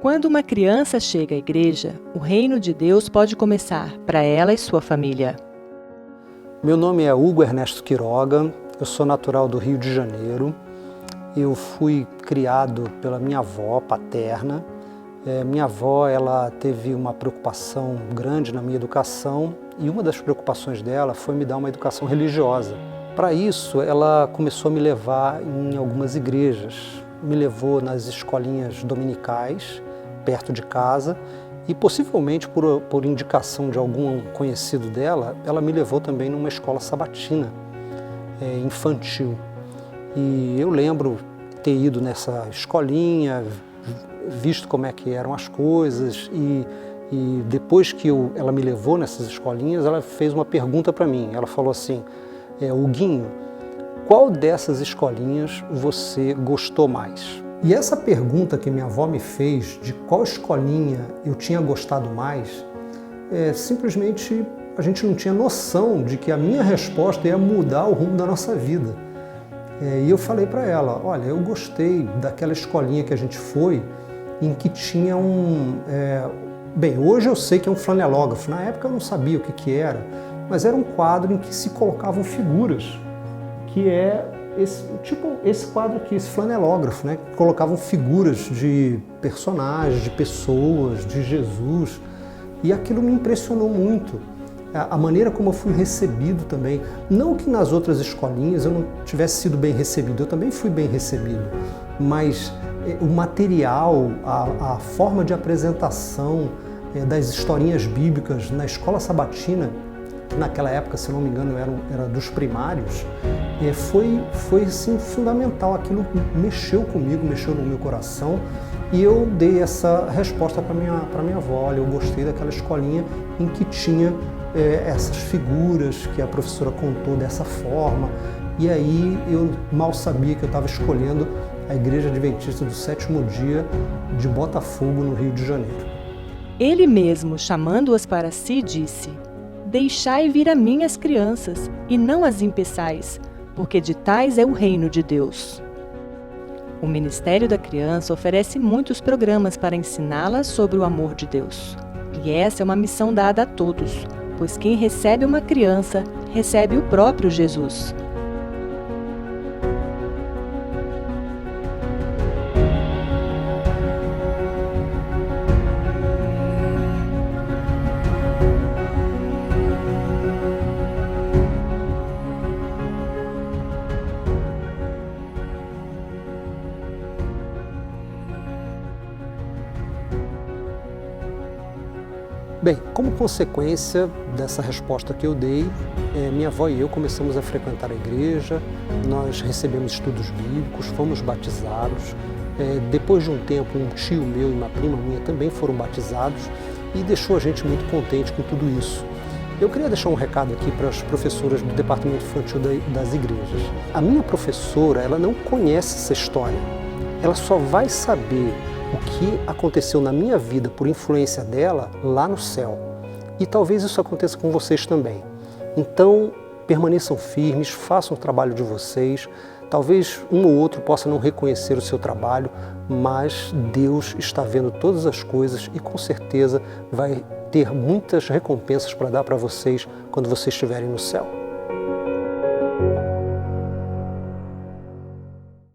Quando uma criança chega à igreja, o reino de Deus pode começar para ela e sua família. Meu nome é Hugo Ernesto Quiroga, eu sou natural do Rio de Janeiro. Eu fui criado pela minha avó paterna. Minha avó, ela teve uma preocupação grande na minha educação e uma das preocupações dela foi me dar uma educação religiosa. Para isso, ela começou a me levar em algumas igrejas. Me levou nas escolinhas dominicais, perto de casa, e possivelmente por indicação de algum conhecido dela, ela me levou também numa escola sabatina infantil. E eu lembro ter ido nessa escolinha, visto como é que eram as coisas, e depois que ela me levou nessas escolinhas, ela fez uma pergunta para mim. Ela falou assim: Huguinho, qual dessas escolinhas você gostou mais? E essa pergunta que minha avó me fez, de qual escolinha eu tinha gostado mais, simplesmente a gente não tinha noção de que a minha resposta ia mudar o rumo da nossa vida. E eu falei para ela: olha, eu gostei daquela escolinha que a gente foi, em que tinha bem, hoje eu sei que é um flanelógrafo, na época eu não sabia o que era, mas era um quadro em que se colocavam figuras, que é esse quadro aqui, esse flanelógrafo, né? Colocavam figuras de personagens, de pessoas, de Jesus, e aquilo me impressionou muito. A maneira como eu fui recebido também. Não que nas outras escolinhas eu não tivesse sido bem recebido, eu também fui bem recebido, mas o material, a forma de apresentação das historinhas bíblicas na escola sabatina, que naquela época, se não me engano, era dos primários, foi assim, fundamental. Aquilo mexeu comigo, mexeu no meu coração, e eu dei essa resposta para minha avó: olha, eu gostei daquela escolinha em que tinha essas figuras que a professora contou dessa forma. E aí eu mal sabia que eu estava escolhendo a Igreja Adventista do Sétimo Dia de Botafogo, no Rio de Janeiro. Ele mesmo, chamando-as para si, disse: deixai vir a mim as crianças, e não as impeçais, porque de tais é o reino de Deus. O Ministério da Criança oferece muitos programas para ensiná-las sobre o amor de Deus. E essa é uma missão dada a todos, pois quem recebe uma criança, recebe o próprio Jesus. Bem, como consequência dessa resposta que eu dei, minha avó e eu começamos a frequentar a igreja, nós recebemos estudos bíblicos, fomos batizados. Depois de um tempo, um tio meu e uma prima minha também foram batizados, e deixou a gente muito contente com tudo isso. Eu queria deixar um recado aqui para as professoras do departamento infantil das igrejas. A minha professora, ela não conhece essa história, ela só vai saber o que aconteceu na minha vida por influência dela lá no céu. E talvez isso aconteça com vocês também. Então, permaneçam firmes, façam o trabalho de vocês. Talvez um ou outro possa não reconhecer o seu trabalho, mas Deus está vendo todas as coisas e com certeza vai ter muitas recompensas para dar para vocês quando vocês estiverem no céu.